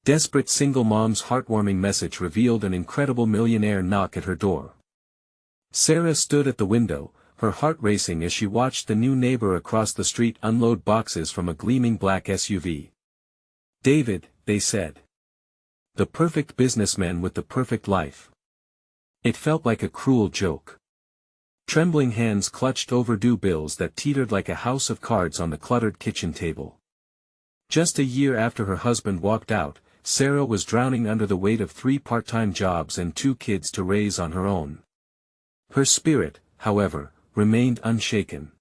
Desperate single mom's heartwarming message revealed an incredible millionaire knock at her door. Sarah stood at the window, her heart racing as she watched the new neighbor across the street unload boxes from a gleaming black SUV. David, they said. The perfect businessman with the perfect life. It felt like a cruel joke. Trembling hands clutched overdue bills that teetered like a house of cards on the cluttered kitchen table. Just a year after her husband walked out, Sarah was drowning under the weight of 3 part-time jobs and 2 kids to raise on her own. Her spirit, however, remained unshaken.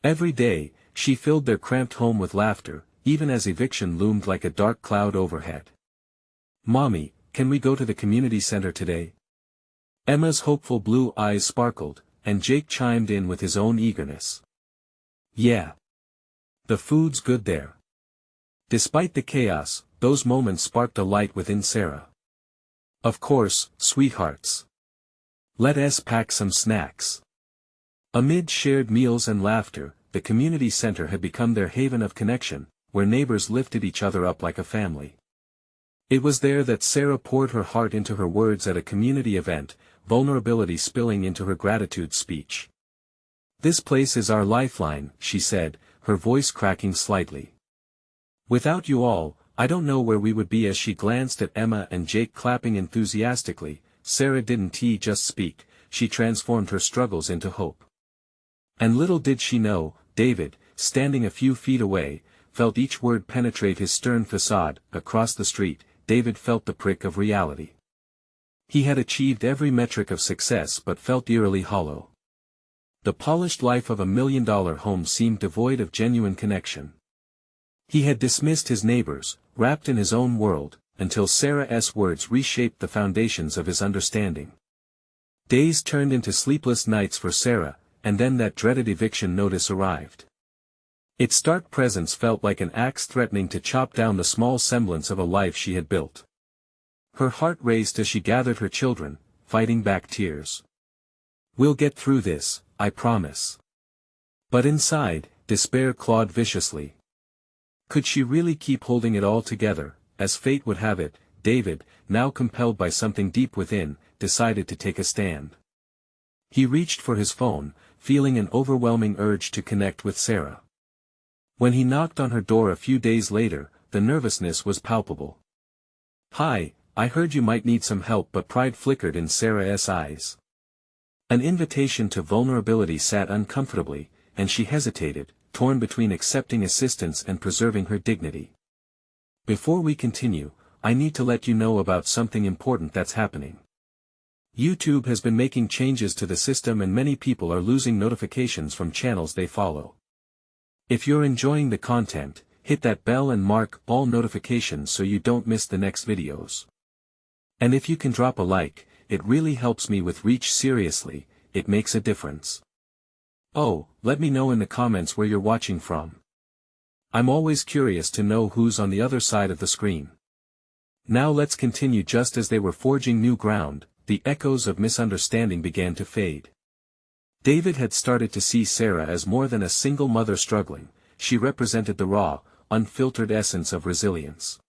Every day, she filled their cramped home with laughter, even as eviction loomed like a dark cloud overhead. "Mommy, can we go to the community center today?" Emma's hopeful blue eyes sparkled, and Jake chimed in with his own eagerness. "Yeah. The food's good there." Despite the chaos, those moments sparked a light within Sarah. "Of course, sweethearts. Let us pack some snacks." Amid shared meals and laughter, the community center had become their haven of connection, where neighbors lifted each other up like a family. It was there that Sarah poured her heart into her words at a community event, vulnerability spilling into her gratitude speech. "This place is our lifeline," she said, her voice cracking slightly. "Without you all, I don't know where we would be." As she glanced at Emma and Jake clapping enthusiastically, Sarah didn't just speak, she transformed her struggles into hope. And little did she know, David, standing a few feet away, felt each word penetrate his stern facade. Across the street, David felt the prick of reality. He had achieved every metric of success but felt eerily hollow. The polished life of $1 million home seemed devoid of genuine connection. He had dismissed his neighbors, wrapped in his own world, until Sarah's words reshaped the foundations of his understanding. Days turned into sleepless nights for Sarah, and then that dreaded eviction notice arrived. Its stark presence felt like an axe threatening to chop down the small semblance of a life she had built. Her heart raced as she gathered her children, fighting back tears. "We'll get through this, I promise." But inside, despair clawed viciously. Could she really keep holding it all together? As fate would have it, David, now compelled by something deep within, decided to take a stand. He reached for his phone, feeling an overwhelming urge to connect with Sarah. When he knocked on her door a few days later, the nervousness was palpable. "Hi, I heard you might need some help." But pride flickered in Sarah's eyes. An invitation to vulnerability sat uncomfortably, and she hesitated, torn between accepting assistance and preserving her dignity. "Before we continue, I need to let you know about something important that's happening. YouTube has been making changes to the system and many people are losing notifications from channels they follow. If you're enjoying the content, hit that bell and mark all notifications so you don't miss the next videos. And if you can drop a like, it really helps me with reach. Seriously, it makes a difference. Oh, let me know in the comments where you're watching from. I'm always curious to know who's on the other side of the screen." Now let's continue. Just as they were forging new ground, the echoes of misunderstanding began to fade. David had started to see Sarah as more than a single mother struggling. She represented the raw, unfiltered essence of resilience.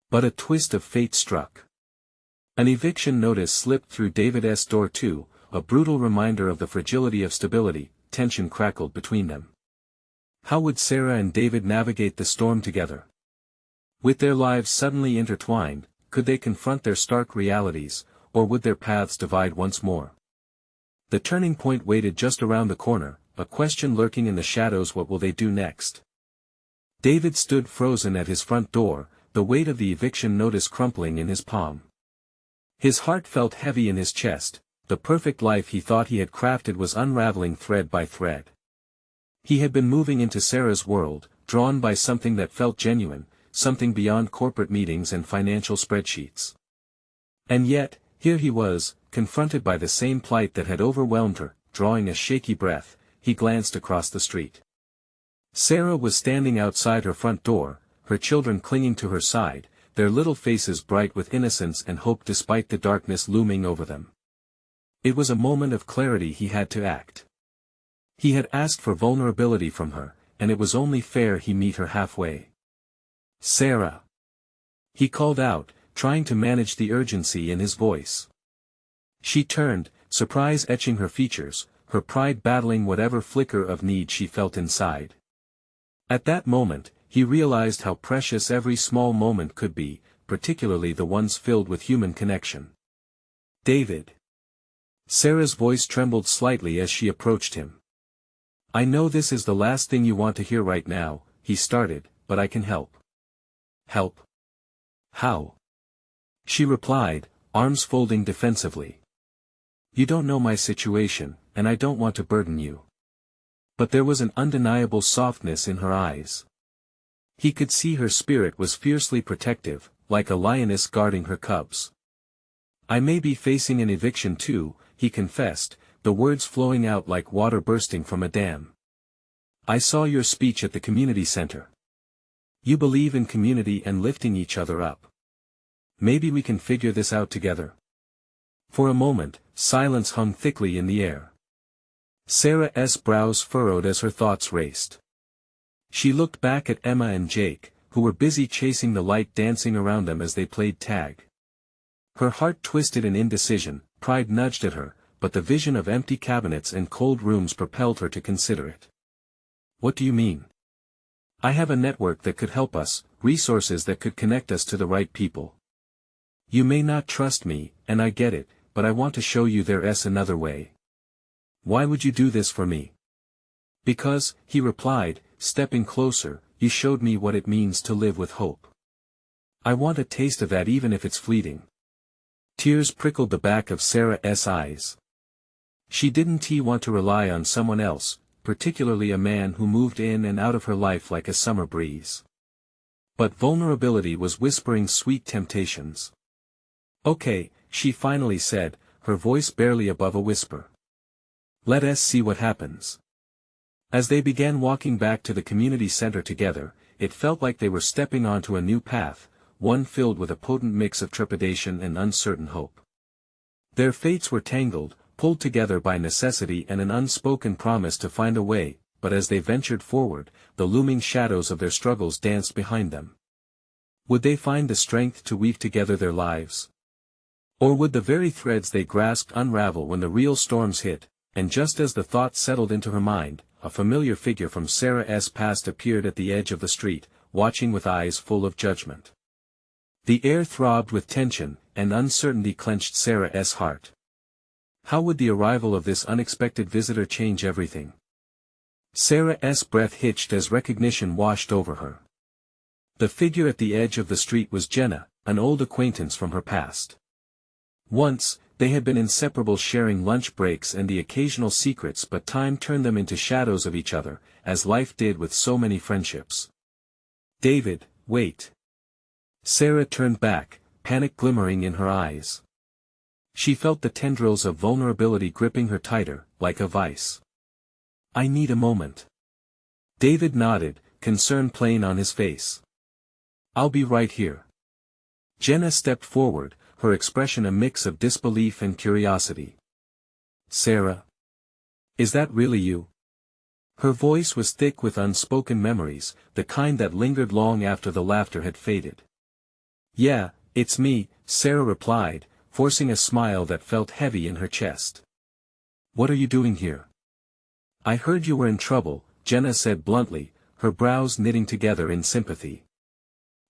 But a twist of fate struck. An eviction notice slipped through David's door too, a brutal reminder of the fragility of stability. Tension crackled between them. How would Sarah and David navigate the storm together? With their lives suddenly intertwined, could they confront their stark realities, or would their paths divide once more? The turning point waited just around the corner, a question lurking in the shadows. What will they do next? David stood frozen at his front door, the weight of the eviction notice crumpling in his palm. His heart felt heavy in his chest. The perfect life he thought he had crafted was unraveling thread by thread. He had been moving into Sarah's world, drawn by something that felt genuine, something beyond corporate meetings and financial spreadsheets. And yet, here he was, confronted by the same plight that had overwhelmed her. Drawing a shaky breath, he glanced across the street. Sarah was standing outside her front door, her children clinging to her side, their little faces bright with innocence and hope despite the darkness looming over them. It was a moment of clarity. He had to act. He had asked for vulnerability from her, and it was only fair he meet her halfway. "Sarah." he called out, trying to manage the urgency in his voice. She turned, surprise etching her features, her pride battling whatever flicker of need she felt inside. At that moment, he realized how precious every small moment could be, particularly the ones filled with human connection. David. Sarah's voice trembled slightly as she approached him. I know this is the last thing you want to hear right now, he started, but I can help. Help? How? She replied, arms folding defensively. You don't know my situation, and I don't want to burden you. But there was an undeniable softness in her eyes. He could see her spirit was fiercely protective, like a lioness guarding her cubs. I may be facing an eviction too, he confessed, the words flowing out like water bursting from a dam. I saw your speech at the community center. You believe in community and lifting each other up. Maybe we can figure this out together. For a moment, silence hung thickly in the air. Sarah's brows furrowed as her thoughts raced. She looked back at Emma and Jake, who were busy chasing the light dancing around them as they played tag. Her heart twisted in indecision, pride nudged at her, but the vision of empty cabinets and cold rooms propelled her to consider it. What do you mean? I have a network that could help us, resources that could connect us to the right people. You may not trust me, and I get it, but I want to show you there's another way. Why would you do this for me? Because, he replied, stepping closer, you showed me what it means to live with hope. I want a taste of that even if it's fleeting. Tears prickled the back of Sarah's eyes. She didn't want to rely on someone else, particularly a man who moved in and out of her life like a summer breeze. But vulnerability was whispering sweet temptations. Okay, she finally said, her voice barely above a whisper. Let us see what happens. As they began walking back to the community center together, it felt like they were stepping onto a new path, one filled with a potent mix of trepidation and uncertain hope. Their fates were tangled, pulled together by necessity and an unspoken promise to find a way, but as they ventured forward, the looming shadows of their struggles danced behind them. Would they find the strength to weave together their lives? Or would the very threads they grasped unravel when the real storms hit? And just as the thought settled into her mind, a familiar figure from Sarah's past appeared at the edge of the street, watching with eyes full of judgment. The air throbbed with tension, and uncertainty clenched Sarah's heart. How would the arrival of this unexpected visitor change everything? Sarah's breath hitched as recognition washed over her. The figure at the edge of the street was Jenna, an old acquaintance from her past. Once, they had been inseparable, sharing lunch breaks and the occasional secrets, but time turned them into shadows of each other, as life did with so many friendships. David, wait. Sarah turned back, panic glimmering in her eyes. She felt the tendrils of vulnerability gripping her tighter, like a vice. I need a moment. David nodded, concern plain on his face. I'll be right here. Jenna stepped forward, her expression a mix of disbelief and curiosity. Sarah? Is that really you? Her voice was thick with unspoken memories, the kind that lingered long after the laughter had faded. Yeah, it's me, Sarah replied, forcing a smile that felt heavy in her chest. What are you doing here? I heard you were in trouble, Jenna said bluntly, her brows knitting together in sympathy.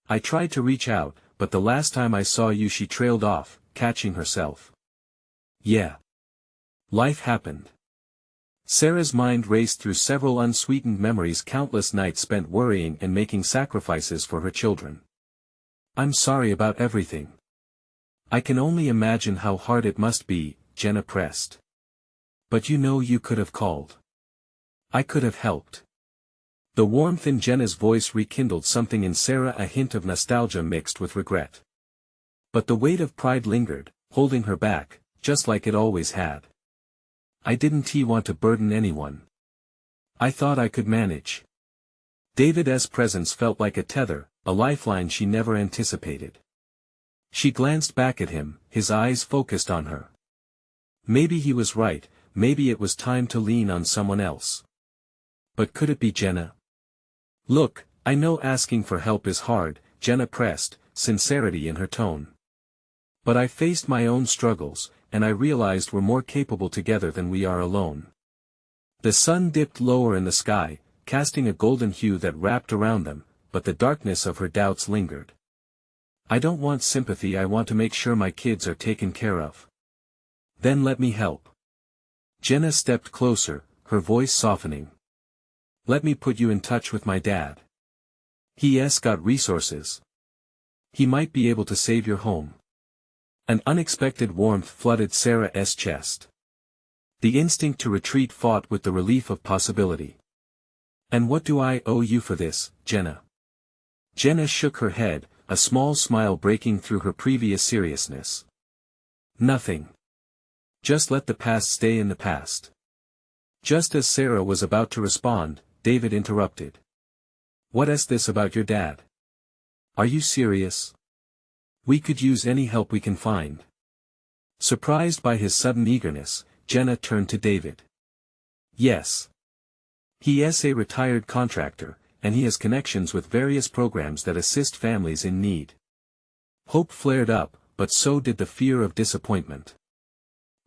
I tried to reach out, but the last time I saw you she trailed off, catching herself. Yeah. Life happened. Sarah's mind raced through several unsweetened memories, countless nights spent worrying and making sacrifices for her children. I'm sorry about everything. I can only imagine how hard it must be, Jenna pressed. But you could have called. I could have helped. The warmth in Jenna's voice rekindled something in Sarah, a hint of nostalgia mixed with regret. But the weight of pride lingered, holding her back, just like it always had. I didn't want to burden anyone. I thought I could manage. David's presence felt like a tether, a lifeline she never anticipated. She glanced back at him, his eyes focused on her. Maybe he was right, maybe it was time to lean on someone else. But could it be Jenna? Look, I know asking for help is hard, Jenna pressed, sincerity in her tone. But I faced my own struggles, and I realized we're more capable together than we are alone. The sun dipped lower in the sky, casting a golden hue that wrapped around them, but the darkness of her doubts lingered. I don't want sympathy, I want to make sure my kids are taken care of. Then let me help. Jenna stepped closer, her voice softening. Let me put you in touch with my dad. He's got resources. He might be able to save your home. An unexpected warmth flooded Sarah's chest. The instinct to retreat fought with the relief of possibility. And what do I owe you for this, Jenna? Jenna shook her head, a small smile breaking through her previous seriousness. Nothing. Just let the past stay in the past. Just as Sarah was about to respond, David interrupted. What is this about your dad? Are you serious? We could use any help we can find. Surprised by his sudden eagerness, Jenna turned to David. Yes. He is a retired contractor, and he has connections with various programs that assist families in need. Hope flared up, but so did the fear of disappointment.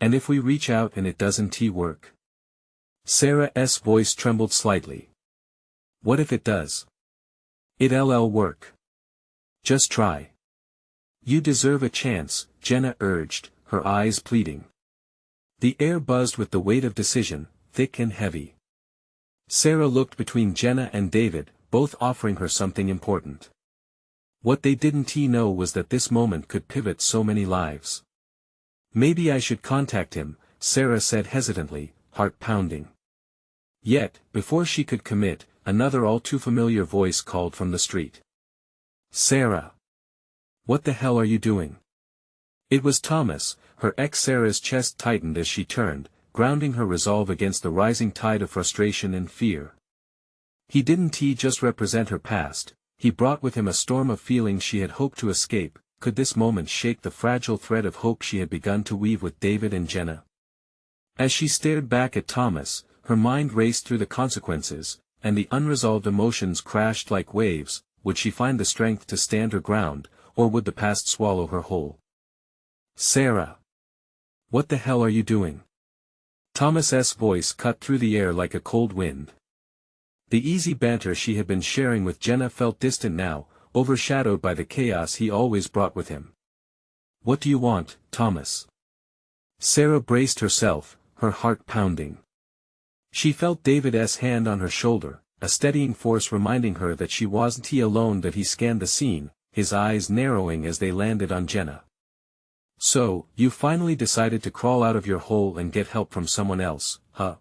And if we reach out and it doesn't work? Sarah's voice trembled slightly. What if it does? It'll work. Just try. You deserve a chance, Jenna urged, her eyes pleading. The air buzzed with the weight of decision, thick and heavy. Sarah looked between Jenna and David, both offering her something important. What they didn't know was that this moment could pivot so many lives. Maybe I should contact him, Sarah said hesitantly, heart pounding. Yet, before she could commit, another all too familiar voice called from the street. Sarah! What the hell are you doing? It was Thomas, her ex. Sarah's chest tightened as she turned, grounding her resolve against the rising tide of frustration and fear. He didn't just represent her past, he brought with him a storm of feelings she had hoped to escape. Could this moment shake the fragile thread of hope she had begun to weave with David and Jenna? As she stared back at Thomas, her mind raced through the consequences, and the unresolved emotions crashed like waves. Would she find the strength to stand her ground, or would the past swallow her whole? Sarah! What the hell are you doing? Thomas's voice cut through the air like a cold wind. The easy banter she had been sharing with Jenna felt distant now, overshadowed by the chaos he always brought with him. What do you want, Thomas? Sarah braced herself, her heart pounding. She felt David's hand on her shoulder, a steadying force reminding her that she wasn't alone. That he scanned the scene, his eyes narrowing as they landed on Jenna. So, you finally decided to crawl out of your hole and get help from someone else, huh?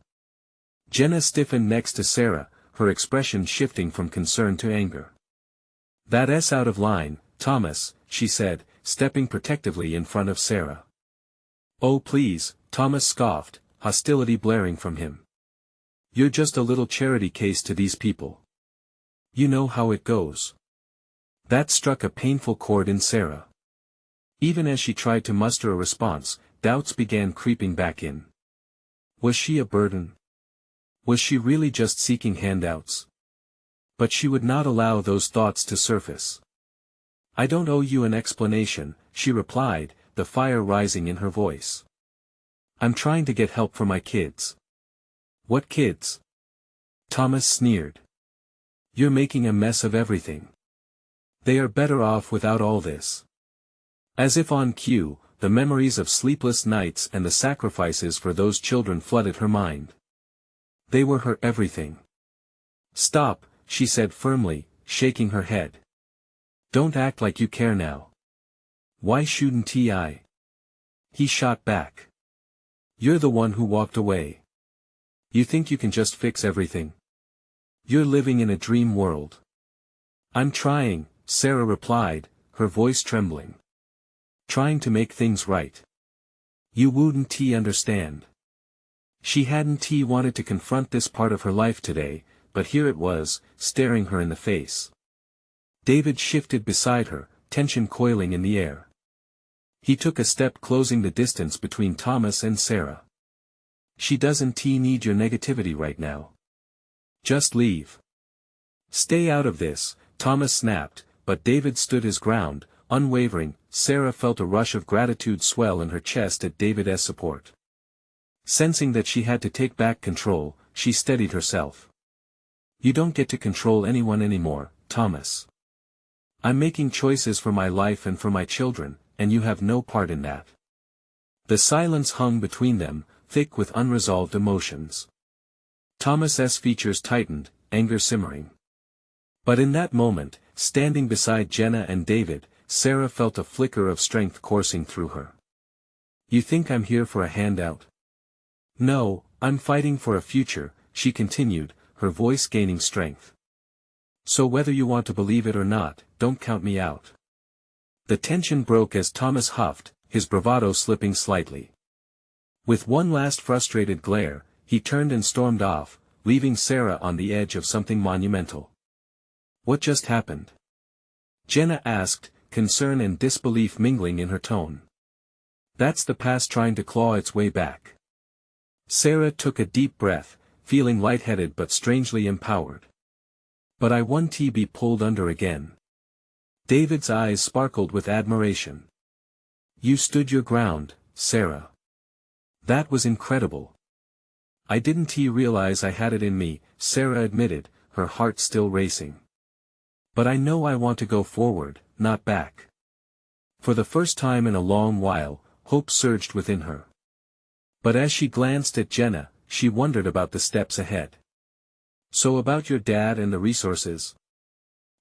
Jenna stiffened next to Sarah, her expression shifting from concern to anger. That's out of line, Thomas, she said, stepping protectively in front of Sarah. Oh please, Thomas scoffed, hostility blaring from him. You're just a little charity case to these people. You know how it goes. That struck a painful chord in Sarah. Even as she tried to muster a response, doubts began creeping back in. Was she a burden? Was she really just seeking handouts? But she would not allow those thoughts to surface. I don't owe you an explanation, she replied, the fire rising in her voice. I'm trying to get help for my kids. What kids? Thomas sneered. You're making a mess of everything. They are better off without all this. As if on cue, the memories of sleepless nights and the sacrifices for those children flooded her mind. They were her everything. Stop, she said firmly, shaking her head. Don't act like you care now. Why shouldn't I? He shot back. You're the one who walked away. You think you can just fix everything? You're living in a dream world. I'm trying, Sarah replied, her voice trembling. Trying to make things right. You wouldn't understand. She hadn't wanted to confront this part of her life today, but here it was, staring her in the face. David shifted beside her, tension coiling in the air. He took a step, closing the distance between Thomas and Sarah. She doesn't need your negativity right now. Just leave. Stay out of this, Thomas snapped, but David stood his ground, unwavering, Sarah felt a rush of gratitude swell in her chest at David's support. Sensing that she had to take back control, she steadied herself. "You don't get to control anyone anymore, Thomas. I'm making choices for my life and for my children, and you have no part in that." The silence hung between them, thick with unresolved emotions. Thomas's features tightened, anger simmering. But in that moment, standing beside Jenna and David, Sarah felt a flicker of strength coursing through her. "You think I'm here for a handout?" "No, I'm fighting for a future," she continued, her voice gaining strength. "So whether you want to believe it or not, don't count me out." The tension broke as Thomas huffed, his bravado slipping slightly. With one last frustrated glare, he turned and stormed off, leaving Sarah on the edge of something monumental. "What just happened?" Jenna asked, concern and disbelief mingling in her tone. "That's the past trying to claw its way back." Sarah took a deep breath, feeling lightheaded but strangely empowered. "But I won to be pulled under again." David's eyes sparkled with admiration. "You stood your ground, Sarah. That was incredible." "I didn't realize I had it in me," Sarah admitted, her heart still racing. "But I know I want to go forward, not back." For the first time in a long while, hope surged within her. But as she glanced at Jenna, she wondered about the steps ahead. "So about your dad and the resources?"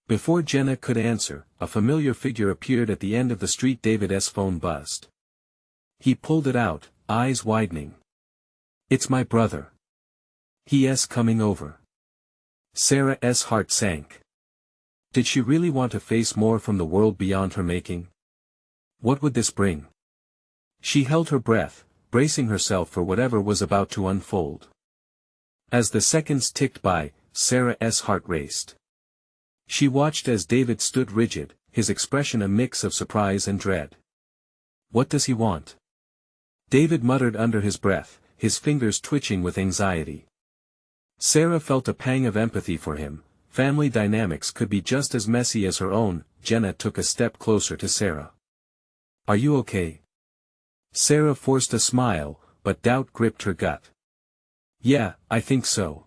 Before Jenna could answer, a familiar figure appeared at the end of the street. David's phone buzzed. He pulled it out, eyes widening. "It's my brother. He's coming over." Sarah's heart sank. Did she really want to face more from the world beyond her making? What would this bring? She held her breath, bracing herself for whatever was about to unfold. As the seconds ticked by, Sarah's heart raced. She watched as David stood rigid, his expression a mix of surprise and dread. "What does he want?" David muttered under his breath, his fingers twitching with anxiety. Sarah felt a pang of empathy for him. Family dynamics could be just as messy as her own. Jenna took a step closer to Sarah. "Are you okay?" Sarah forced a smile, but doubt gripped her gut. "Yeah, I think so."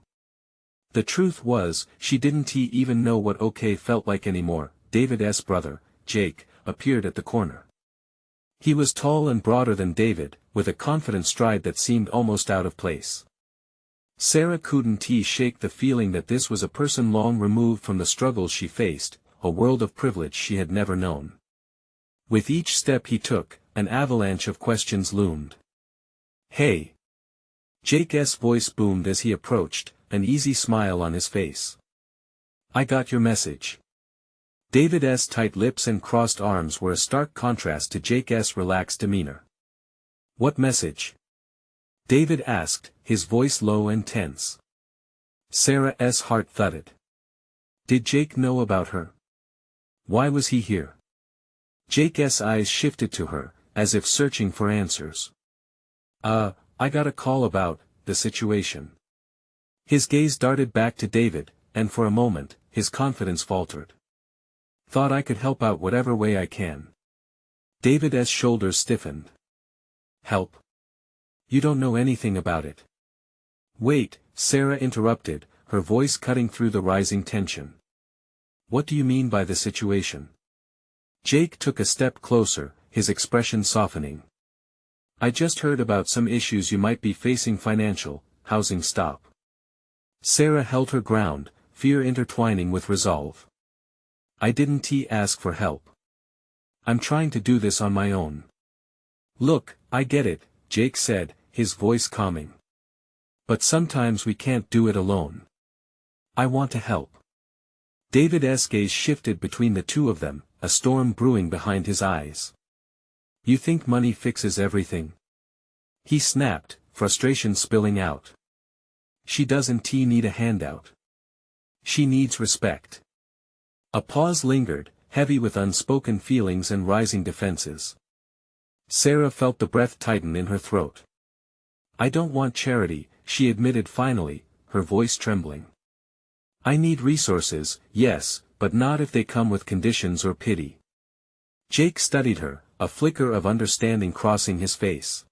The truth was, she didn't even know what okay felt like anymore. David's brother, Jake, appeared at the corner. He was tall and broader than David, with a confident stride that seemed almost out of place. Sarah couldn't shake the feeling that this was a person long removed from the struggles she faced, a world of privilege she had never known. With each step he took, an avalanche of questions loomed. "Hey!" Jake's voice boomed as he approached, an easy smile on his face. "I got your message." David's tight lips and crossed arms were a stark contrast to Jake's relaxed demeanor. "What message?" David asked, his voice low and tense. Sarah's heart thudded. Did Jake know about her? Why was he here? Jake's eyes shifted to her, as if searching for answers. I got a call about the situation." His gaze darted back to David, and for a moment, his confidence faltered. "Thought I could help out whatever way I can." David's shoulders stiffened. "Help? You don't know anything about it." "Wait," Sarah interrupted, her voice cutting through the rising tension. "What do you mean by the situation?" Jake took a step closer, his expression softening. "I just heard about some issues you might be facing. Financial, housing stop." Sarah held her ground, fear intertwining with resolve. "I didn't ask for help. I'm trying to do this on my own." "Look, I get it," Jake said, his voice calming. "But sometimes we can't do it alone. I want to help." David's gaze shifted between the two of them, a storm brewing behind his eyes. "You think money fixes everything?" he snapped, frustration spilling out. "She doesn't need a handout. She needs respect." A pause lingered, heavy with unspoken feelings and rising defenses. Sarah felt the breath tighten in her throat. "I don't want charity," she admitted finally, her voice trembling. "I need resources, yes, but not if they come with conditions or pity." Jake studied her, a flicker of understanding crossing his face.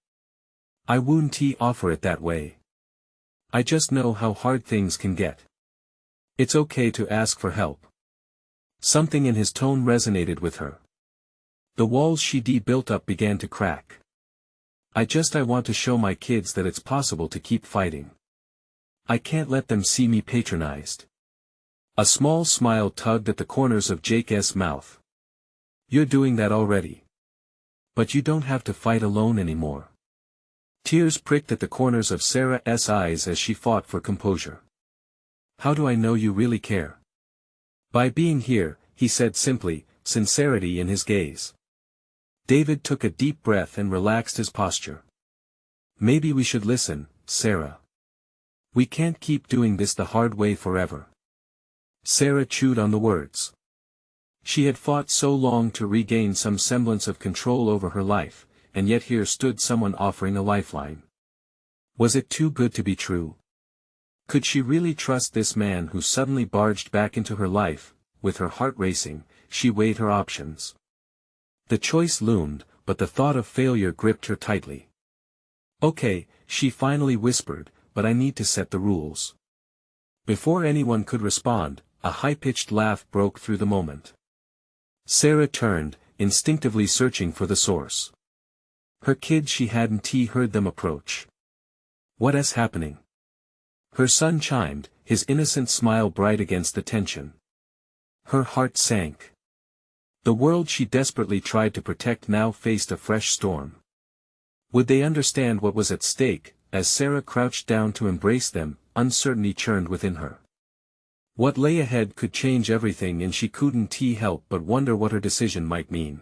I wouldn't offer it that way. I just know how hard things can get. It's okay to ask for help. Something in his tone resonated with her. The walls she'd built up began to crack. I want to show my kids that it's possible to keep fighting. I can't let them see me patronized. A small smile tugged at the corners of Jake's mouth. You're doing that already. But you don't have to fight alone anymore. Tears pricked at the corners of Sarah's eyes as she fought for composure. How do I know you really care? By being here, he said simply, sincerity in his gaze. David took a deep breath and relaxed his posture. Maybe we should listen, Sarah. We can't keep doing this the hard way forever. Sarah chewed on the words. She had fought so long to regain some semblance of control over her life, and yet here stood someone offering a lifeline. Was it too good to be true? Could she really trust this man who suddenly barged back into her life? With her heart racing, she weighed her options. The choice loomed, but the thought of failure gripped her tightly. Okay, she finally whispered, but I need to set the rules. Before anyone could respond, a high-pitched laugh broke through the moment. Sarah turned, instinctively searching for the source. Her kids she hadn't heard them approach. What's happening? Her son chimed, his innocent smile bright against the tension. Her heart sank. The world she desperately tried to protect now faced a fresh storm. Would they understand what was at stake? As Sarah crouched down to embrace them, uncertainty churned within her. What lay ahead could change everything, and she couldn't help but wonder what her decision might mean.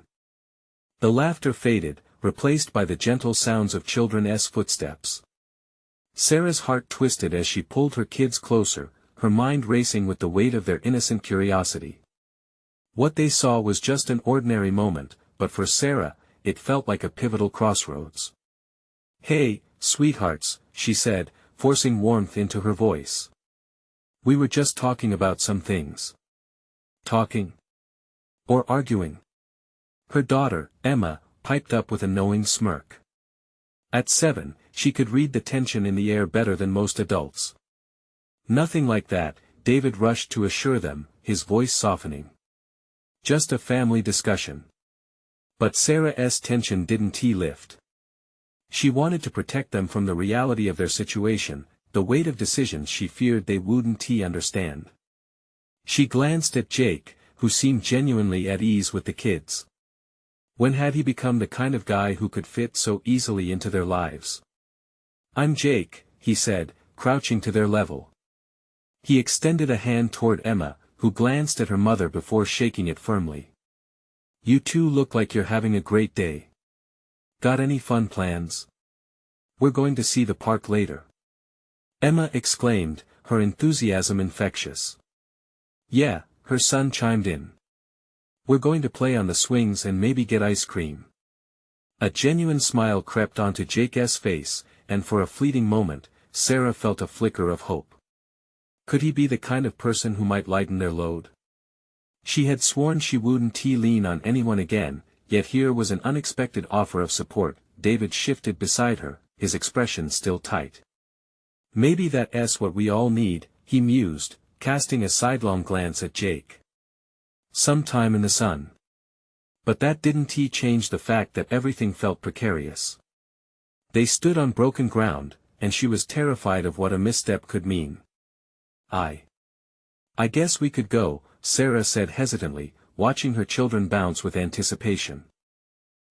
The laughter faded, replaced by the gentle sounds of children's footsteps. Sarah's heart twisted as she pulled her kids closer, her mind racing with the weight of their innocent curiosity. What they saw was just an ordinary moment, but for Sarah, it felt like a pivotal crossroads. Hey, sweethearts, she said, forcing warmth into her voice. We were just talking about some things. Talking? Or arguing? Her daughter, Emma, piped up with a knowing smirk. At 7, she could read the tension in the air better than most adults. Nothing like that, David rushed to assure them, his voice softening. Just a family discussion. But Sarah's tension didn't lift. She wanted to protect them from the reality of their situation, the weight of decisions she feared they wouldn't understand. She glanced at Jake, who seemed genuinely at ease with the kids. When had he become the kind of guy who could fit so easily into their lives? I'm Jake, he said, crouching to their level. He extended a hand toward Emma, who glanced at her mother before shaking it firmly. You two look like you're having a great day. Got any fun plans? We're going to see the park later. Emma exclaimed, her enthusiasm infectious. Yeah, her son chimed in. We're going to play on the swings and maybe get ice cream. A genuine smile crept onto Jake's face, and for a fleeting moment, Sarah felt a flicker of hope. Could he be the kind of person who might lighten their load? She had sworn she wouldn't lean on anyone again, yet here was an unexpected offer of support. David shifted beside her, his expression still tight. Maybe that's what we all need, he mused, casting a sidelong glance at Jake. Some time in the sun. But that didn't change the fact that everything felt precarious. They stood on broken ground, and she was terrified of what a misstep could mean. I guess we could go, Sarah said hesitantly, watching her children bounce with anticipation.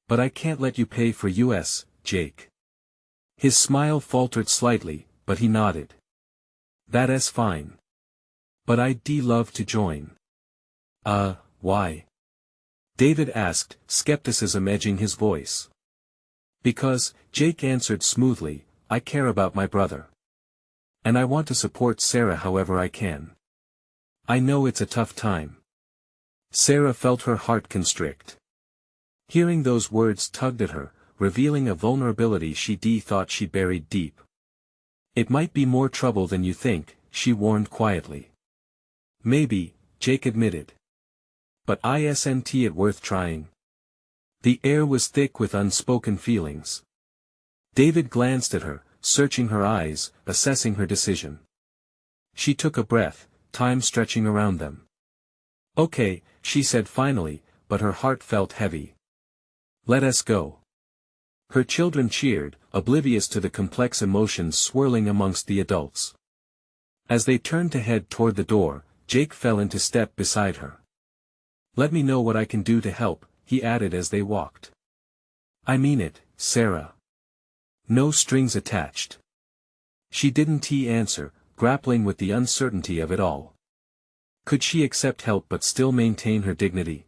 But I can't let you pay for us, Jake. His smile faltered slightly, but he nodded. That's fine. But I'd love to join. Why? David asked, skepticism edging his voice. Because, Jake answered smoothly, I care about my brother. And I want to support Sarah however I can. I know it's a tough time. Sarah felt her heart constrict. Hearing those words tugged at her, revealing a vulnerability she thought she buried deep. It might be more trouble than you think, she warned quietly. Maybe, Jake admitted. But isn't it worth trying? The air was thick with unspoken feelings. David glanced at her, searching her eyes, assessing her decision. She took a breath, time stretching around them. "Okay," she said finally, but her heart felt heavy. "Let us go." Her children cheered, oblivious to the complex emotions swirling amongst the adults. As they turned to head toward the door, Jake fell into step beside her. "Let me know what I can do to help," he added as they walked. "I mean it, Sarah. No strings attached." She didn't answer, grappling with the uncertainty of it all. Could she accept help but still maintain her dignity?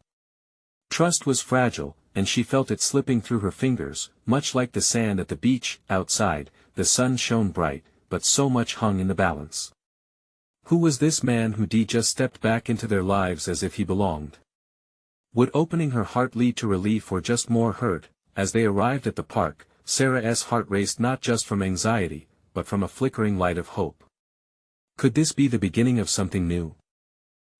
Trust was fragile, and she felt it slipping through her fingers, much like the sand at the beach. Outside, the sun shone bright, but so much hung in the balance. Who was this man who just stepped back into their lives as if he belonged? Would opening her heart lead to relief or just more hurt? As they arrived at the park, Sarah's heart raced not just from anxiety, but from a flickering light of hope. Could this be the beginning of something new?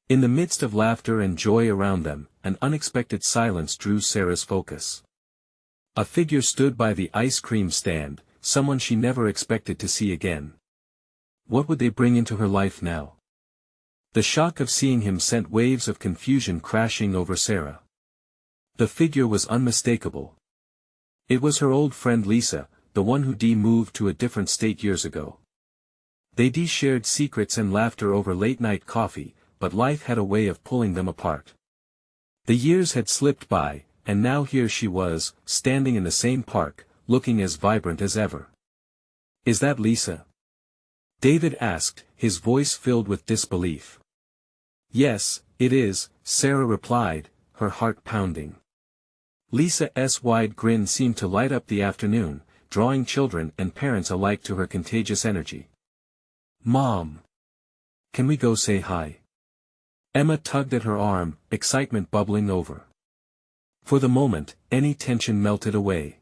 In the midst of laughter and joy around them, an unexpected silence drew Sarah's focus. A figure stood by the ice cream stand, someone she never expected to see again. What would they bring into her life now? The shock of seeing him sent waves of confusion crashing over Sarah. The figure was unmistakable. It was her old friend Lisa, the one who moved to a different state years ago. They shared secrets and laughter over late-night coffee, but life had a way of pulling them apart. The years had slipped by, and now here she was, standing in the same park, looking as vibrant as ever. "Is that Lisa?" David asked, his voice filled with disbelief. "Yes, it is," Sarah replied, her heart pounding. Lisa's wide grin seemed to light up the afternoon, drawing children and parents alike to her contagious energy. "Mom! Can we go say hi?" Emma tugged at her arm, excitement bubbling over. For the moment, any tension melted away.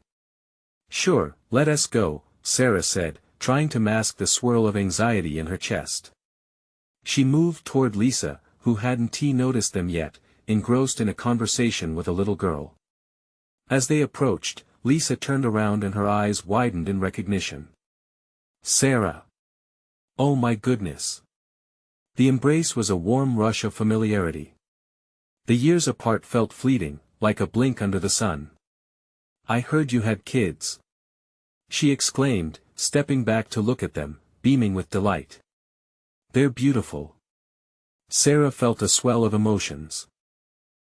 "Sure, let us go," Sarah said, trying to mask the swirl of anxiety in her chest. She moved toward Lisa, who hadn't noticed them yet, engrossed in a conversation with a little girl. As they approached, Lisa turned around and her eyes widened in recognition. "Sarah! Oh my goodness!" The embrace was a warm rush of familiarity. The years apart felt fleeting, like a blink under the sun. "I heard you had kids," she exclaimed, stepping back to look at them, beaming with delight. "They're beautiful." Sarah felt a swell of emotions.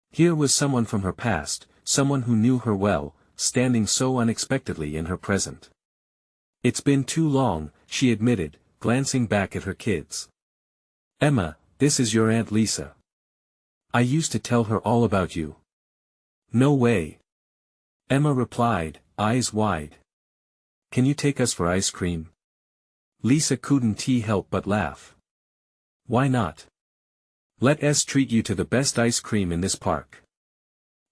Here was someone from her past, someone who knew her well, standing so unexpectedly in her present. "It's been too long," she admitted, glancing back at her kids. "Emma, this is your Aunt Lisa. I used to tell her all about you." "No way." Emma replied, eyes wide. "Can you take us for ice cream?" Lisa couldn't help but laugh. "Why not? Let us treat you to the best ice cream in this park."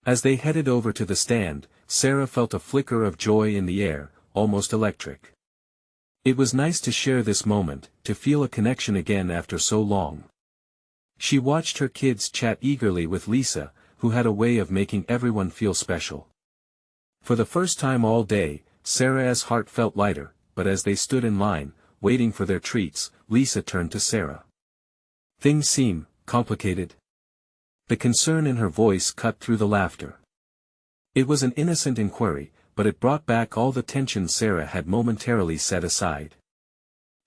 As they headed over to the stand, Sarah felt a flicker of joy in the air, almost electric. It was nice to share this moment, to feel a connection again after so long. She watched her kids chat eagerly with Lisa, who had a way of making everyone feel special. For the first time all day, Sarah's heart felt lighter, but as they stood in line, waiting for their treats, Lisa turned to Sarah. "Things seem complicated?" The concern in her voice cut through the laughter. It was an innocent inquiry, but it brought back all the tension Sarah had momentarily set aside.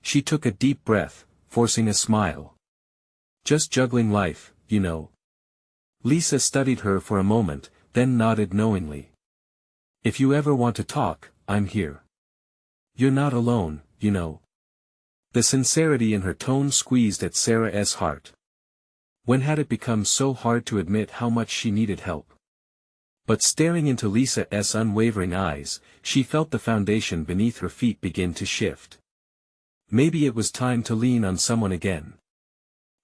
She took a deep breath, forcing a smile. "Just juggling life, you know." Lisa studied her for a moment, then nodded knowingly. "If you ever want to talk, I'm here. You're not alone, you know." The sincerity in her tone squeezed at Sarah's heart. When had it become so hard to admit how much she needed help? But staring into Lisa's unwavering eyes, she felt the foundation beneath her feet begin to shift. Maybe it was time to lean on someone again.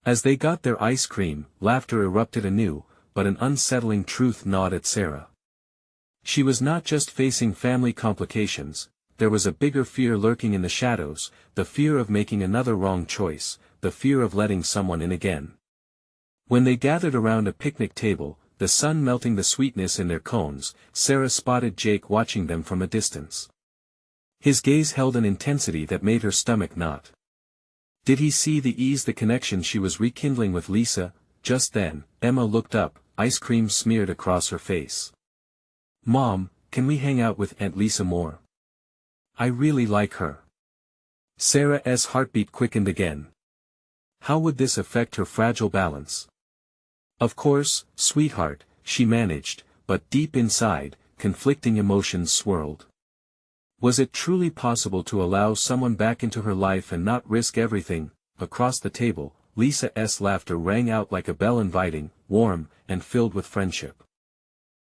As they got their ice cream, laughter erupted anew, but an unsettling truth gnawed at Sarah. She was not just facing family complications, there was a bigger fear lurking in the shadows, the fear of making another wrong choice, the fear of letting someone in again. When they gathered around a picnic table, the sun melting the sweetness in their cones, Sarah spotted Jake watching them from a distance. His gaze held an intensity that made her stomach knot. Did he see the connection she was rekindling with Lisa? Just then, Emma looked up, ice cream smeared across her face. "Mom, can we hang out with Aunt Lisa more? I really like her." Sarah's heartbeat quickened again. How would this affect her fragile balance? "Of course, sweetheart," she managed, but deep inside, conflicting emotions swirled. Was it truly possible to allow someone back into her life and not risk everything? Across the table, Lisa's laughter rang out like a bell, inviting, warm, and filled with friendship.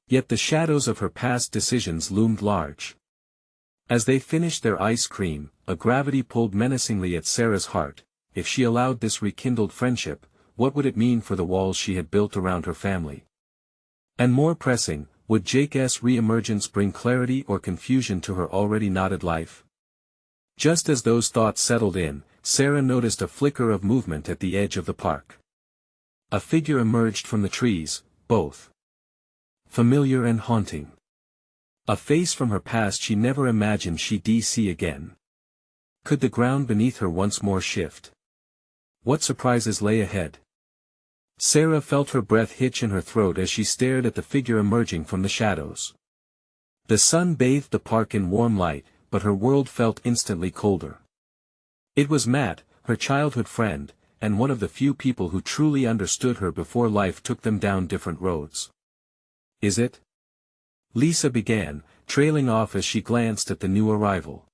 Yet the shadows of her past decisions loomed large. As they finished their ice cream, a gravity pulled menacingly at Sarah's heart. If she allowed this rekindled friendship, what would it mean for the walls she had built around her family? And more pressing, would Jake's re-emergence bring clarity or confusion to her already knotted life? Just as those thoughts settled in, Sarah noticed a flicker of movement at the edge of the park. A figure emerged from the trees, both familiar and haunting. A face from her past she never imagined she'd see again. Could the ground beneath her once more shift? What surprises lay ahead? Sarah felt her breath hitch in her throat as she stared at the figure emerging from the shadows. The sun bathed the park in warm light, but her world felt instantly colder. It was Matt, her childhood friend, and one of the few people who truly understood her before life took them down different roads. "Is it?" Lisa began, trailing off as she glanced at the new arrival.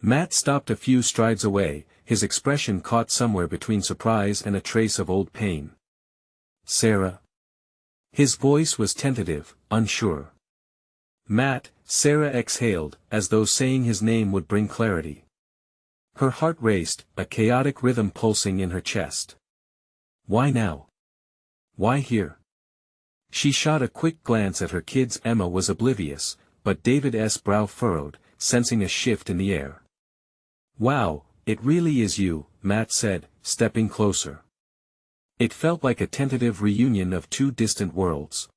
Matt stopped a few strides away, his expression caught somewhere between surprise and a trace of old pain. "Sarah?" His voice was tentative, unsure. "Matt," Sarah exhaled, as though saying his name would bring clarity. Her heart raced, a chaotic rhythm pulsing in her chest. Why now? Why here? She shot a quick glance at her kids. Emma was oblivious, but David's brow furrowed, sensing a shift in the air. "Wow, it really is you," Matt said, stepping closer. It felt like a tentative reunion of two distant worlds.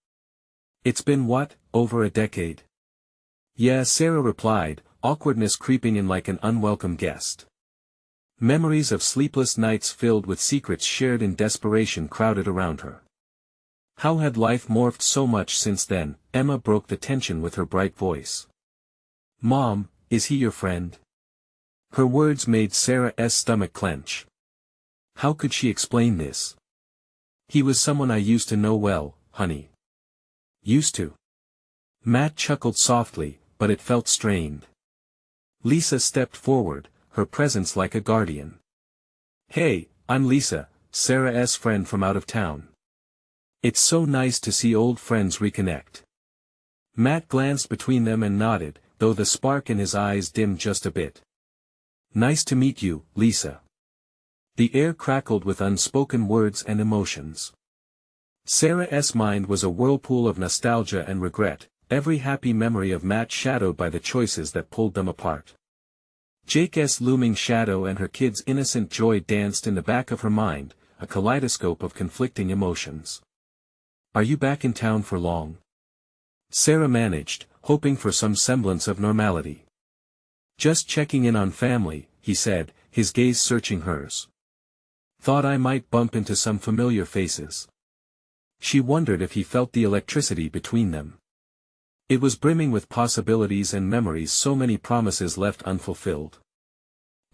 "It's been what, over a decade?" "Yeah," Sarah replied, awkwardness creeping in like an unwelcome guest. Memories of sleepless nights filled with secrets shared in desperation crowded around her. How had life morphed so much since then? Emma broke the tension with her bright voice. "Mom, is he your friend?" Her words made Sarah's stomach clench. How could she explain this? "He was someone I used to know well, honey." "Used to?" Matt chuckled softly, but it felt strained. Lisa stepped forward, her presence like a guardian. "Hey, I'm Lisa, Sarah's friend from out of town. It's so nice to see old friends reconnect." Matt glanced between them and nodded, though the spark in his eyes dimmed just a bit. "Nice to meet you, Lisa." The air crackled with unspoken words and emotions. Sarah's mind was a whirlpool of nostalgia and regret, every happy memory of Matt shadowed by the choices that pulled them apart. Jake's looming shadow and her kids' innocent joy danced in the back of her mind, a kaleidoscope of conflicting emotions. "Are you back in town for long?" Sarah managed, hoping for some semblance of normality. "Just checking in on family," he said, his gaze searching hers. "Thought I might bump into some familiar faces." She wondered if he felt the electricity between them. It was brimming with possibilities and memories, so many promises left unfulfilled.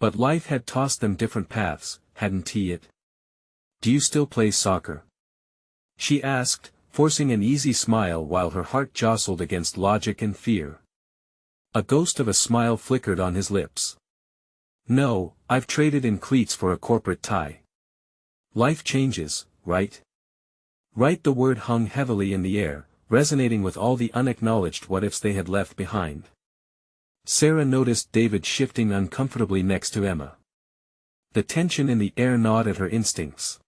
But life had tossed them different paths, hadn't it? "Do you still play soccer?" she asked, forcing an easy smile while her heart jostled against logic and fear. A ghost of a smile flickered on his lips. "No, I've traded in cleats for a corporate tie." "Life changes, right?" Right, the word hung heavily in the air, resonating with all the unacknowledged what-ifs they had left behind. Sarah noticed David shifting uncomfortably next to Emma. The tension in the air gnawed at her instincts.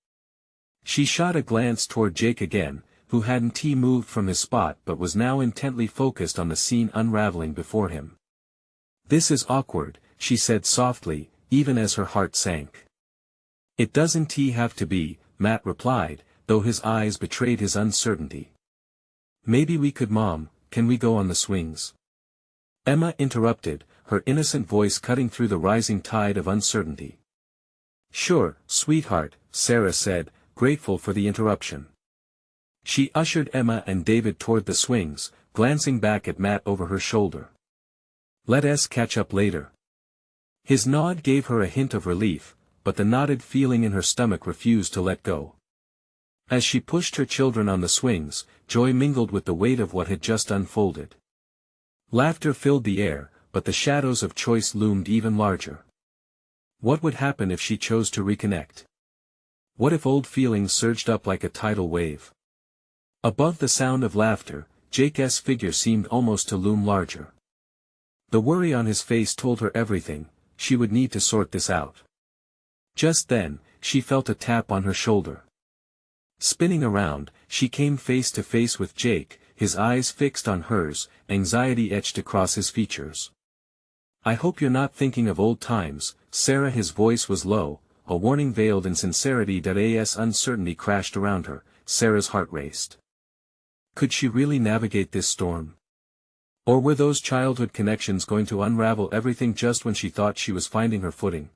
She shot a glance toward Jake again, who hadn't moved from his spot but was now intently focused on the scene unraveling before him. "This is awkward," she said softly, even as her heart sank. "It doesn't have to be," Matt replied, though his eyes betrayed his uncertainty. Maybe we could, Mom, can we go on the swings? Emma interrupted, her innocent voice cutting through the rising tide of uncertainty. Sure, sweetheart, Sarah said, grateful for the interruption. She ushered Emma and David toward the swings, glancing back at Matt over her shoulder. Let us catch up later. His nod gave her a hint of relief, but the knotted feeling in her stomach refused to let go. As she pushed her children on the swings, joy mingled with the weight of what had just unfolded. Laughter filled the air, but the shadows of choice loomed even larger. What would happen if she chose to reconnect? What if old feelings surged up like a tidal wave? Above the sound of laughter, Jake's figure seemed almost to loom larger. The worry on his face told her everything, she would need to sort this out. Just then, she felt a tap on her shoulder. Spinning around, she came face to face with Jake, his eyes fixed on hers, anxiety etched across his features. I hope you're not thinking of old times, Sarah. His voice was low, a warning veiled in sincerity. As uncertainty crashed around her, Sarah's heart raced. Could she really navigate this storm? Or were those childhood connections going to unravel everything just when she thought she was finding her footing?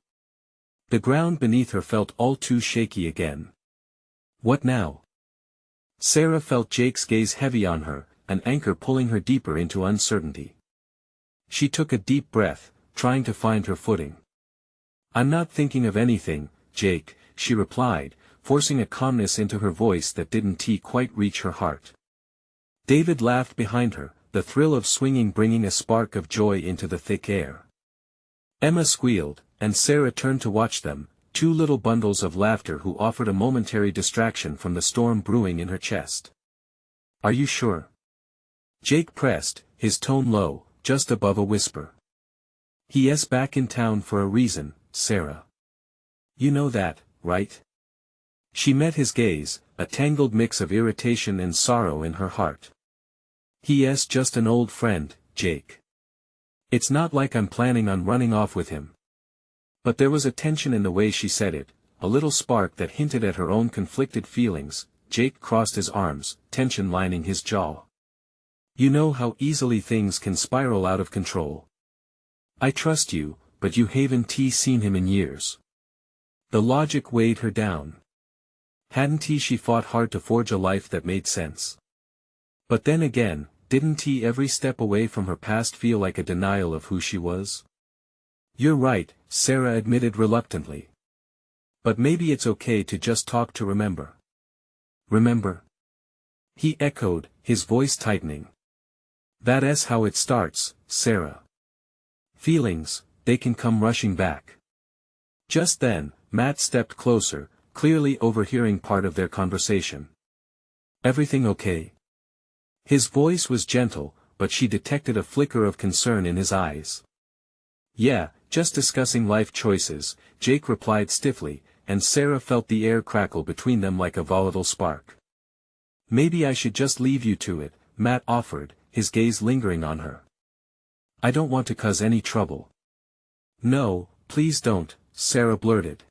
The ground beneath her felt all too shaky again. What now? Sarah felt Jake's gaze heavy on her, an anchor pulling her deeper into uncertainty. She took a deep breath, trying to find her footing. I'm not thinking of anything, Jake, she replied, forcing a calmness into her voice that didn't quite reach her heart. David laughed behind her, the thrill of swinging bringing a spark of joy into the thick air. Emma squealed, and Sarah turned to watch them, two little bundles of laughter who offered a momentary distraction from the storm brewing in her chest. Are you sure? Jake pressed, his tone low, just above a whisper. He's back in town for a reason, Sarah. You know that, right? She met his gaze, a tangled mix of irritation and sorrow in her heart. He's just an old friend, Jake. It's not like I'm planning on running off with him. But there was a tension in the way she said it, a little spark that hinted at her own conflicted feelings. Jake crossed his arms, tension lining his jaw. You know how easily things can spiral out of control. I trust you, but you haven't seen him in years. The logic weighed her down. Hadn't she fought hard to forge a life that made sense? But then again, didn't every step away from her past feel like a denial of who she was? You're right, Sarah admitted reluctantly. But maybe it's okay to just talk to remember. Remember? He echoed, his voice tightening. That's how it starts, Sarah. Feelings, they can come rushing back. Just then, Matt stepped closer, clearly overhearing part of their conversation. Everything okay? His voice was gentle, but she detected a flicker of concern in his eyes. Yeah, just discussing life choices, Jake replied stiffly, and Sarah felt the air crackle between them like a volatile spark. Maybe I should just leave you to it, Matt offered, his gaze lingering on her. I don't want to cause any trouble. No, please don't, Sarah blurted.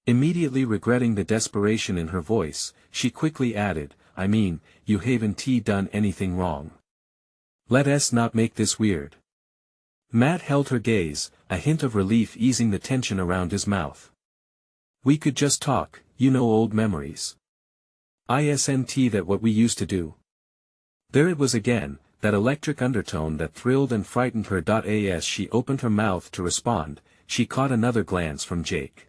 Immediately regretting the desperation in her voice, she quickly added, I mean, you haven't done anything wrong. Let us not make this weird. Matt held her gaze, a hint of relief easing the tension around his mouth. We could just talk, old memories. Isn't that what we used to do? There it was again, that electric undertone that thrilled and frightened her. As she opened her mouth to respond, she caught another glance from Jake.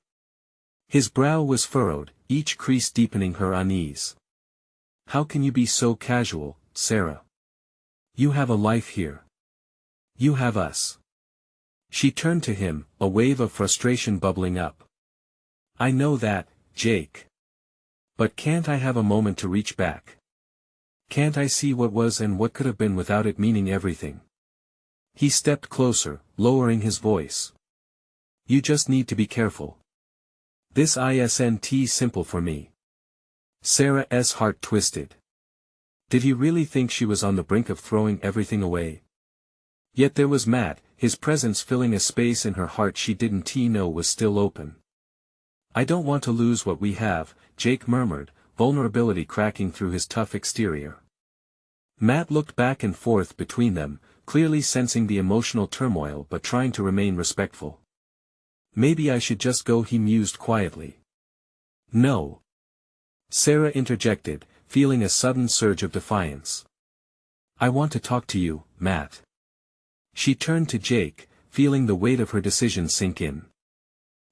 His brow was furrowed, each crease deepening her unease. How can you be so casual, Sarah? You have a life here. You have us. She turned to him, a wave of frustration bubbling up. I know that, Jake. But can't I have a moment to reach back? Can't I see what was and what could have been without it meaning everything? He stepped closer, lowering his voice. You just need to be careful. This isn't simple for me. Sarah's heart twisted. Did he really think she was on the brink of throwing everything away? Yet there was Matt, his presence filling a space in her heart she didn't know was still open. I don't want to lose what we have, Jake murmured, vulnerability cracking through his tough exterior. Matt looked back and forth between them, clearly sensing the emotional turmoil but trying to remain respectful. Maybe I should just go, he mused quietly. No. Sarah interjected, feeling a sudden surge of defiance. I want to talk to you, Matt. She turned to Jake, feeling the weight of her decision sink in.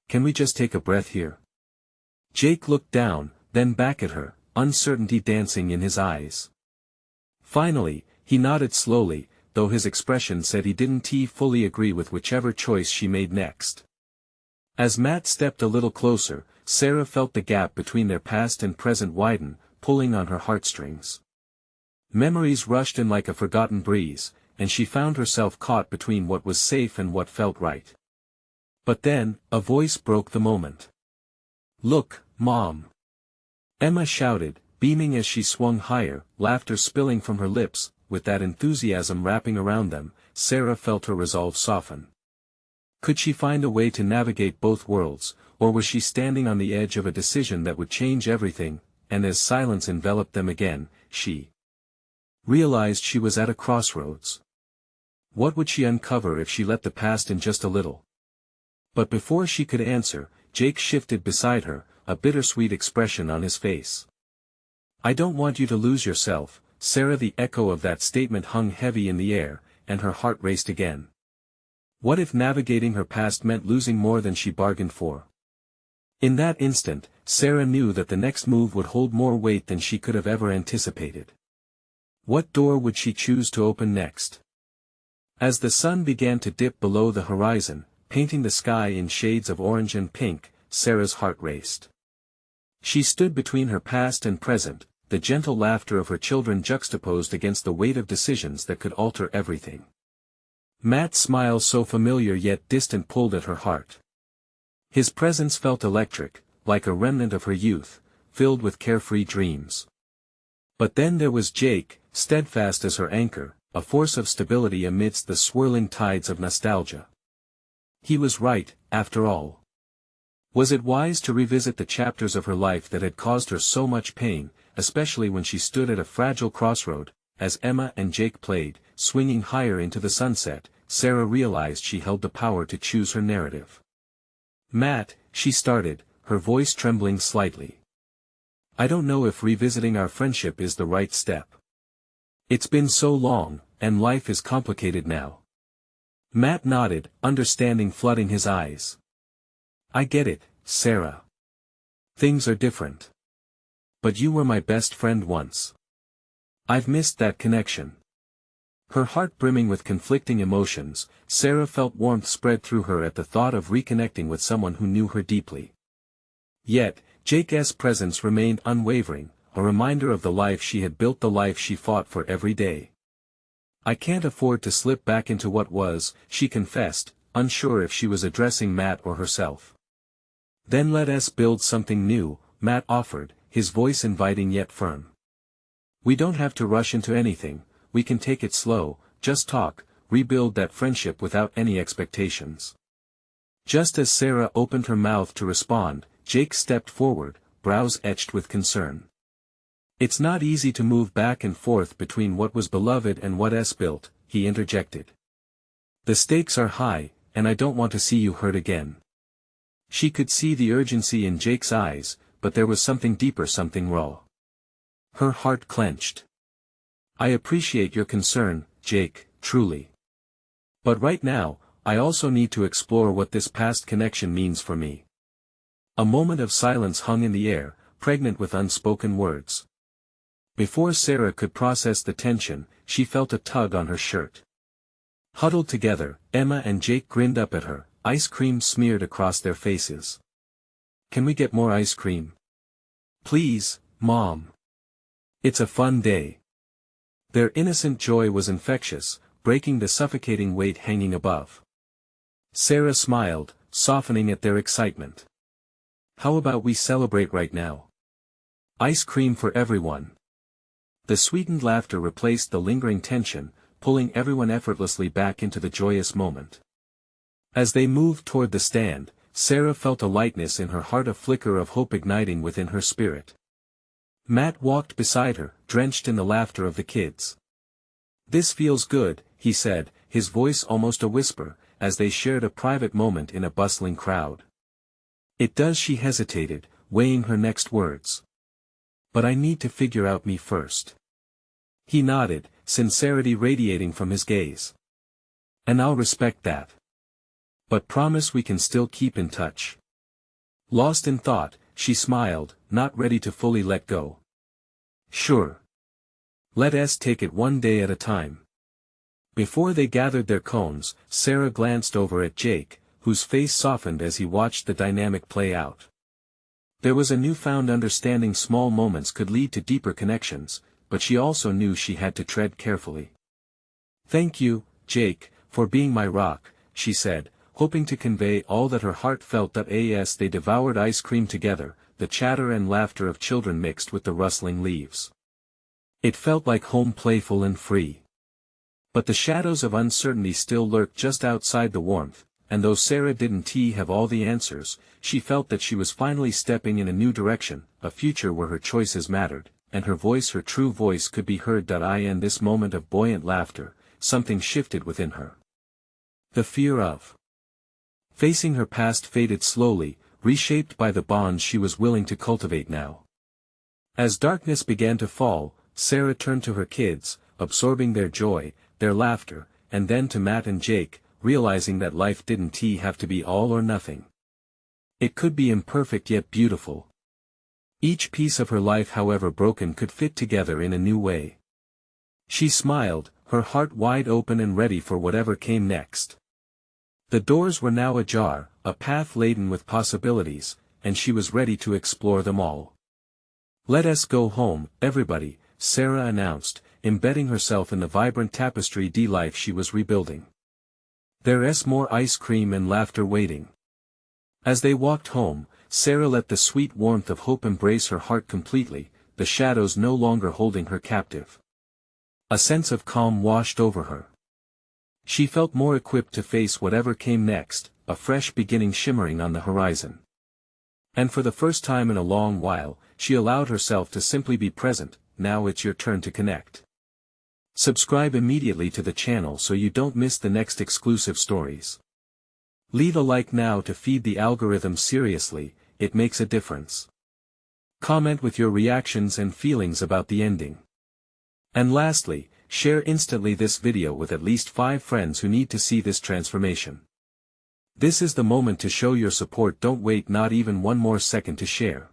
Can we just take a breath here? Jake looked down, then back at her, uncertainty dancing in his eyes. Finally, he nodded slowly, though his expression said he didn't fully agree with whichever choice she made next. As Matt stepped a little closer, Sarah felt the gap between their past and present widen, pulling on her heartstrings. Memories rushed in like a forgotten breeze, and she found herself caught between what was safe and what felt right. But then, a voice broke the moment. Look, Mom! Emma shouted, beaming as she swung higher, laughter spilling from her lips. With that enthusiasm wrapping around them, Sarah felt her resolve soften. Could she find a way to navigate both worlds, or was she standing on the edge of a decision that would change everything? And as silence enveloped them again, she realized she was at a crossroads. What would she uncover if she let the past in just a little? But before she could answer, Jake shifted beside her, a bittersweet expression on his face. I don't want you to lose yourself, Sarah. The echo of that statement hung heavy in the air, and her heart raced again. What if navigating her past meant losing more than she bargained for? In that instant, Sarah knew that the next move would hold more weight than she could have ever anticipated. What door would she choose to open next? As the sun began to dip below the horizon, painting the sky in shades of orange and pink, Sarah's heart raced. She stood between her past and present, the gentle laughter of her children juxtaposed against the weight of decisions that could alter everything. Matt's smile, so familiar yet distant, pulled at her heart. His presence felt electric, like a remnant of her youth, filled with carefree dreams. But then there was Jake, steadfast as her anchor, a force of stability amidst the swirling tides of nostalgia. He was right, after all. Was it wise to revisit the chapters of her life that had caused her so much pain, especially when she stood at a fragile crossroad? As Emma and Jake played, swinging higher into the sunset, Sarah realized she held the power to choose her narrative. Matt, she started, her voice trembling slightly. I don't know if revisiting our friendship is the right step. It's been so long, and life is complicated now. Matt nodded, understanding flooding his eyes. I get it, Sarah. Things are different. But you were my best friend once. I've missed that connection. Her heart brimming with conflicting emotions, Sarah felt warmth spread through her at the thought of reconnecting with someone who knew her deeply. Yet, Jake's presence remained unwavering, a reminder of the life she had built, the life she fought for every day. I can't afford to slip back into what was, she confessed, unsure if she was addressing Matt or herself. Then let us build something new, Matt offered, his voice inviting yet firm. We don't have to rush into anything, we can take it slow, just talk, rebuild that friendship without any expectations. Just as Sarah opened her mouth to respond, Jake stepped forward, brows etched with concern. It's not easy to move back and forth between what was beloved and what's built, he interjected. The stakes are high, and I don't want to see you hurt again. She could see the urgency in Jake's eyes, but there was something deeper, something raw. Her heart clenched. I appreciate your concern, Jake, truly. But right now, I also need to explore what this past connection means for me. A moment of silence hung in the air, pregnant with unspoken words. Before Sarah could process the tension, she felt a tug on her shirt. Huddled together, Emma and Jake grinned up at her, ice cream smeared across their faces. Can we get more ice cream? Please, Mom. It's a fun day. Their innocent joy was infectious, breaking the suffocating weight hanging above. Sarah smiled, softening at their excitement. How about we celebrate right now? Ice cream for everyone. The sweetened laughter replaced the lingering tension, pulling everyone effortlessly back into the joyous moment. As they moved toward the stand, Sarah felt a lightness in her heart, a flicker of hope igniting within her spirit. Matt walked beside her, drenched in the laughter of the kids. "This feels good," he said, his voice almost a whisper, as they shared a private moment in a bustling crowd. "It does," she hesitated, weighing her next words. "But I need to figure out me first." He nodded, sincerity radiating from his gaze. "And I'll respect that. But promise we can still keep in touch." Lost in thought, she smiled, not ready to fully let go. "Sure. Let's take it one day at a time." Before they gathered their cones, Sarah glanced over at Jake, whose face softened as he watched the dynamic play out. There was a newfound understanding small moments could lead to deeper connections, but she also knew she had to tread carefully. "Thank you, Jake, for being my rock," she said, hoping to convey all that her heart felt. As they devoured ice cream together, the chatter and laughter of children mixed with the rustling leaves. It felt like home, playful and free. But the shadows of uncertainty still lurked just outside the warmth, and though Sarah didn't have all the answers, she felt that she was finally stepping in a new direction, a future where her choices mattered, and her voice, her true voice, could be heard. In this moment of buoyant laughter, something shifted within her. The fear of facing her past faded slowly, reshaped by the bonds she was willing to cultivate now. As darkness began to fall, Sarah turned to her kids, absorbing their joy, their laughter, and then to Matt and Jake, realizing that life didn't have to be all or nothing. It could be imperfect yet beautiful. Each piece of her life, however broken, could fit together in a new way. She smiled, her heart wide open and ready for whatever came next. The doors were now ajar, a path laden with possibilities, and she was ready to explore them all. "Let us go home, everybody," Sarah announced, embedding herself in the vibrant tapestry life she was rebuilding. There's more ice cream and laughter waiting. As they walked home, Sarah let the sweet warmth of hope embrace her heart completely, the shadows no longer holding her captive. A sense of calm washed over her. She felt more equipped to face whatever came next, a fresh beginning shimmering on the horizon. And for the first time in a long while, she allowed herself to simply be present. Now it's your turn to connect. Subscribe immediately to the channel so you don't miss the next exclusive stories. Leave a like now to feed the algorithm. Seriously, it makes a difference. Comment with your reactions and feelings about the ending. And lastly, share instantly this video with at least 5 friends who need to see this transformation. This is the moment to show your support. Don't wait not even one more second to share.